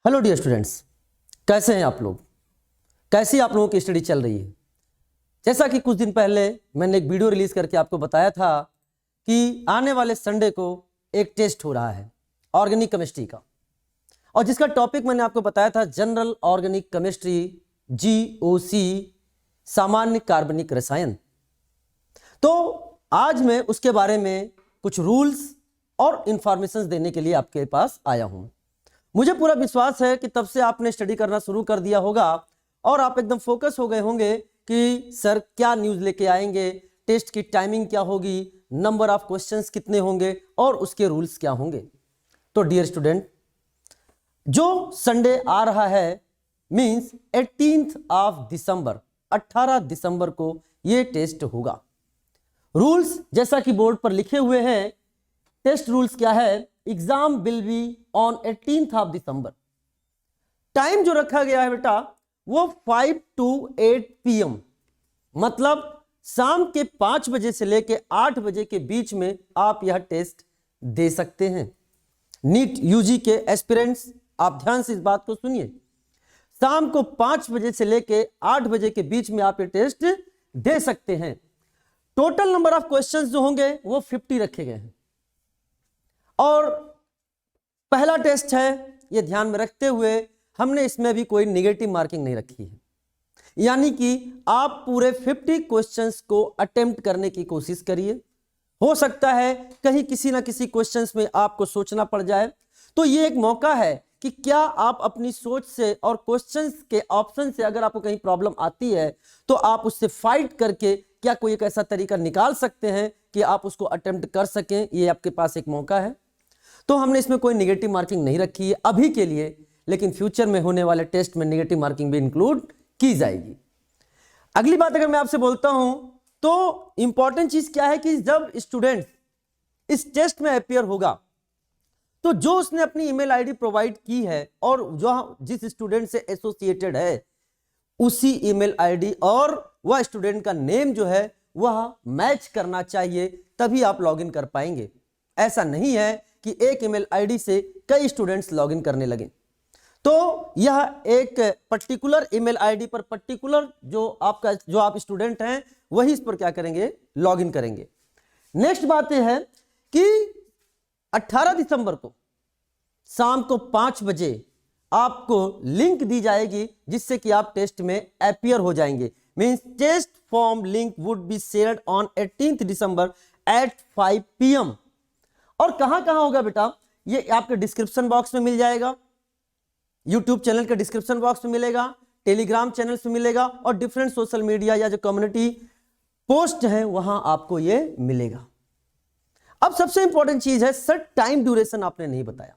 Hello dear students, कैसे हैं आप लोग? कैसी आप लोगों की स्टडी चल रही है? जैसा कि कुछ दिन पहले मैंने एक वीडियो रिलीज करके आपको बताया था कि आने वाले संडे को एक टेस्ट हो रहा है ऑर्गेनिक केमिस्ट्री का, और जिसका टॉपिक मैंने आपको बताया था जनरल ऑर्गेनिक केमिस्ट्री, GOC, सामान्य कार्बनिक रसायन। तो आज मैं उसके बारे में कुछ रूल्स और इंफॉर्मेशन देने के लिए आपके पास आया हूं। मुझे पूरा विश्वास है कि तब से आपने स्टडी करना शुरू कर दिया होगा और आप एकदम फोकस हो गए होंगे कि सर क्या न्यूज़ लेके आएंगे, टेस्ट की टाइमिंग क्या होगी, नंबर ऑफ क्वेश्चंस कितने होंगे और उसके रूल्स क्या होंगे। तो डियर स्टूडेंट, जो संडे आ रहा है मींस 18 दिसंबर, 18 दिसंबर को ये टेस्ट होगा। रूल्स जैसा कि बोर्ड पर लिखे हुए हैं, टेस्ट रूल्स क्या है? Exam will be on 18 December. Time जो रखा गया है बेटा वो 5 to 8 PM, मतलब शाम के 5 बजे से लेके 8 बजे के बीच में आप यह टेस्ट दे सकते हैं। नीट यूजी के एस्पिरेंट्स, आप ध्यान से इस बात को सुनिए, शाम को 5 बजे से लेके 8 बजे के बीच में आप ये टेस्ट दे सकते हैं। टोटल नंबर ऑफ क्वेश्चंस जो होंगे वो 50 रखे गए हैं और पहला टेस्ट है, ये ध्यान में रखते हुए हमने इसमें भी कोई नेगेटिव मार्किंग नहीं रखी है, यानी कि आप पूरे 50 क्वेश्चंस को अटेम्प्ट करने की कोशिश करिए। हो सकता है कहीं किसी ना किसी क्वेश्चंस में आपको सोचना पड़ जाए, तो ये एक मौका है कि क्या आप अपनी सोच से और क्वेश्चंस के ऑप्शन से अगर आपको कहीं प्रॉब्लम आती है तो आप उससे फाइट करके क्या कोई एक ऐसा तरीका निकाल सकते हैं कि आप उसको अटेम्प्ट कर सकें। ये आपके पास एक मौका है। तो हमने इसमें कोई नेगेटिव मार्किंग नहीं रखी है अभी के लिए, लेकिन फ्यूचर में होने वाले टेस्ट में नेगेटिव मार्किंग भी इंक्लूड की जाएगी। अगली बात अगर मैं आपसे बोलता हूं तो इंपॉर्टेंट चीज क्या है कि जब स्टूडेंट इस टेस्ट में अपियर होगा तो जो उसने अपनी ईमेल आईडी प्रोवाइड की है और जो जिस स्टूडेंट से एसोसिएटेड है उसी ईमेल आईडी और वह स्टूडेंट का नेम जो है वह मैच करना चाहिए, तभी आप लॉगिन कर पाएंगे। ऐसा नहीं है कि एक ईमेल आईडी से कई स्टूडेंट्स लॉगिन करने लगे। तो यह एक पर्टिकुलर ईमेल आईडी पर पर्टिकुलर जो आप स्टूडेंट हैं वही इस पर क्या करेंगे, लॉगिन करेंगे। नेक्स्ट बात यह है कि 18 दिसंबर को शाम को 5 बजे आपको लिंक दी जाएगी जिससे कि आप टेस्ट में अपियर हो जाएंगे। Means test form link would be shared on 18 December at 5 PM। और कहां कहां होगा बेटा? ये आपके डिस्क्रिप्शन बॉक्स में मिल जाएगा, यूट्यूब चैनल के डिस्क्रिप्शन बॉक्स में मिलेगा, टेलीग्राम चैनल में मिलेगा और डिफरेंट सोशल मीडिया या जो कम्युनिटी पोस्ट है वहां आपको ये मिलेगा। अब सबसे इंपॉर्टेंट चीज है सर, टाइम ड्यूरेशन आपने नहीं बताया।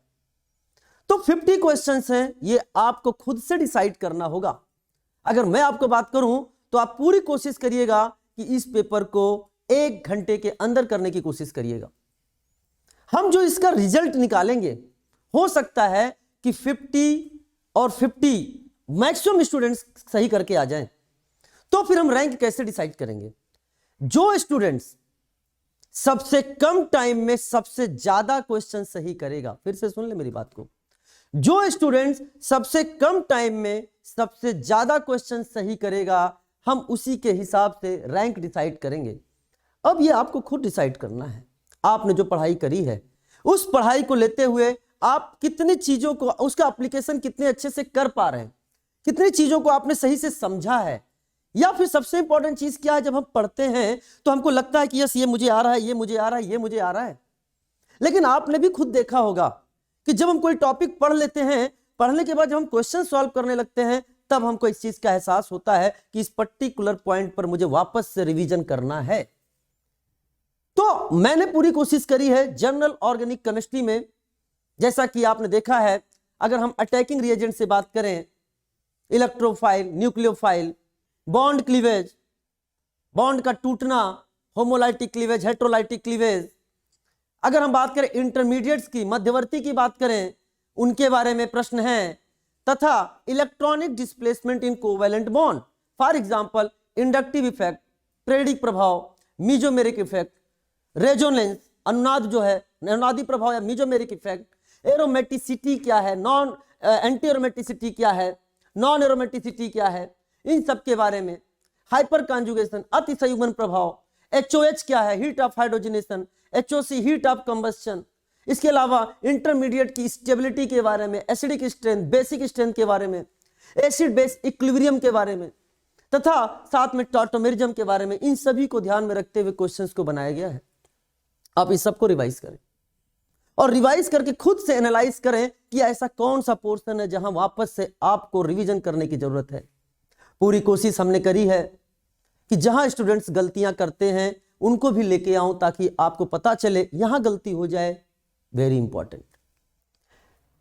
तो 50 क्वेश्चंस हैं, ये आपको खुद से डिसाइड करना होगा। अगर मैं आपको बात करूं तो आप पूरी कोशिश करिएगा कि इस पेपर को 1 घंटे के अंदर करने की कोशिश करिएगा। हम जो इसका रिजल्ट निकालेंगे हो सकता है कि 50 और 50 मैक्सिमम स्टूडेंट्स सही करके आ जाएं, तो फिर हम रैंक कैसे डिसाइड करेंगे? जो स्टूडेंट्स सबसे कम टाइम में सबसे ज्यादा क्वेश्चन सही करेगा, फिर से सुन ले मेरी बात को, जो स्टूडेंट्स सबसे कम टाइम में सबसे ज्यादा क्वेश्चन सही करेगा हम उसी के हिसाब से रैंक डिसाइड करेंगे। अब ये आपको खुद डिसाइड करना है। आपने जो पढ़ाई करी है उस पढ़ाई को लेते हुए आप कितनी चीजों को, उसका एप्लीकेशन कितने अच्छे से कर पा रहे हैं, कितनी चीजों को आपने सही से समझा है, या फिर सबसे इंपॉर्टेंट चीज क्या है, जब हम पढ़ते हैं तो हमको लगता है कि यस ये मुझे आ रहा है, ये मुझे आ रहा है, ये मुझे आ रहा है, लेकिन आपने भी खुद देखा होगा कि जब हम कोई टॉपिक पढ़ लेते हैं, पढ़ने के बाद जब हम क्वेश्चन सॉल्व करने लगते हैं तब हमको इस चीज का एहसास होता है कि इस पर्टिकुलर पॉइंट पर मुझे वापस से रिवीजन करना है। तो मैंने पूरी कोशिश करी है जनरल ऑर्गेनिक केमिस्ट्री में, जैसा कि आपने देखा है, अगर हम अटैकिंग रिएजेंट से बात करें, electrophile, nucleophile, bond cleavage, bond का टूटना, होमोलाइटिक क्लीवेज, हेट्रोलाइटिक क्लीवेज, अगर हम बात करें इंटरमीडिएट्स की, मध्यवर्ती की बात करें, उनके बारे में प्रश्न हैं, तथा electronic displacement in covalent bond, for example inductive effect, प्रेरिक प्रभाव, मीजोमेरिक इफेक्ट, रेजोनेंस, अनुनाद जो है, अनुनादी प्रभाव या मीजोमेरिक इफेक्ट, एरोमेटिसिटी क्या है, नॉन एंटी एरोमेटिसिटी क्या है, नॉन एरोमेटिसिटी क्या है, इन सब के बारे में, हाइपर कॉन्जुगेशन, अति संयुग्मन प्रभाव, HOH क्या है, heat of hydrogenation, HOC heat of combustion, इसके अलावा इंटरमीडिएट की स्टेबिलिटी के बारे में, एसिडिक स्ट्रेंथ, बेसिक स्ट्रेंथ के बारे में, एसिड बेस इक्विलिब्रियम के बारे में, तथा साथ में टॉटोमेरिज्म के बारे में, इन सभी को ध्यान में रखते हुए क्वेश्चंस को बनाया गया है। आप इस सबको रिवाइज करें और रिवाइज करके खुद से एनालाइज करें कि ऐसा कौन सा पोर्शन है जहां वापस से आपको रिवीजन करने की जरूरत है। पूरी कोशिश हमने करी है कि जहां स्टूडेंट्स गलतियां करते हैं उनको भी लेके आऊं ताकि आपको पता चले यहां गलती हो जाए, वेरी इंपॉर्टेंट।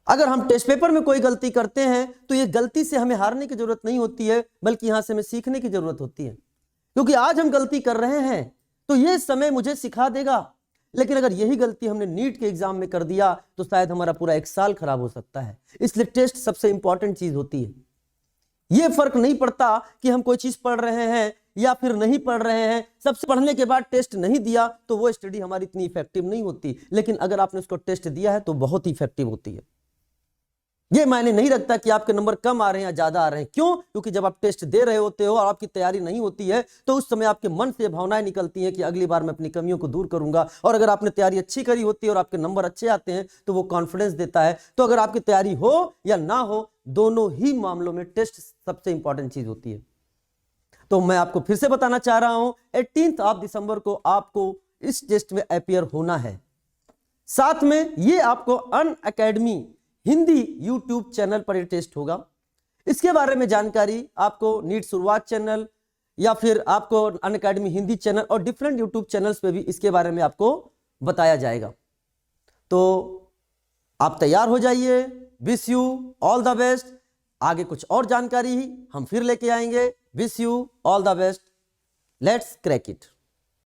अगर हम टेस्ट पेपर में कोई गलती करते हैं तो ये गलती से हमें हारने की जरूरत नहीं होती है, बल्कि यहां से हमें सीखने की जरूरत होती है। क्योंकि आज हम गलती कर रहे हैं तो ये समय मुझे सिखा देगा, लेकिन अगर यही गलती हमने नीट के एग्जाम में कर दिया तो शायद हमारा पूरा 1 साल खराब हो सकता है। इसलिए टेस्ट सबसे इंपॉर्टेंट चीज होती है। यह फर्क नहीं पड़ता कि हम कोई चीज पढ़ रहे हैं या फिर नहीं पढ़ रहे हैं, सबसे पढ़ने के बाद टेस्ट नहीं दिया तो वो स्टडी हमारी इतनी इफेक्टिव नहीं होती, लेकिन अगर आपने उसको टेस्ट दिया है तो बहुत ही इफेक्टिव होती है। ये मायने नहीं रखता कि आपके नंबर कम आ रहे हैं या ज्यादा आ रहे हैं। क्यों? क्योंकि जब आप टेस्ट दे रहे होते हो और आपकी तैयारी नहीं होती है तो उस समय आपके मन से भावनाएं निकलती हैं कि अगली बार मैं अपनी कमियों को दूर करूंगा। और अगर आपने तैयारी अच्छी करी होती है और आपके नंबर अच्छे आते हैं तो वो कॉन्फिडेंस देता है। तो अगर आपकी तैयारी हो या ना हो, दोनों ही मामलों में टेस्ट सबसे इंपॉर्टेंट चीज होती है। तो मैं आपको फिर से बताना चाह रहा हूं, 18 दिसंबर को आपको इस टेस्ट में अपीयर होना है। साथ में ये आपको अनअकैडमी हिंदी यूट्यूब चैनल पर टेस्ट होगा। इसके बारे में जानकारी आपको नीट शुरुआत चैनल या फिर आपको अनअकैडमी हिंदी चैनल और डिफरेंट यूट्यूब चैनल्स पे भी इसके बारे में आपको बताया जाएगा। तो आप तैयार हो जाइए। Wish you all the best. आगे कुछ और जानकारी हम फिर लेके आएंगे। Wish you all the best. Let's crack it.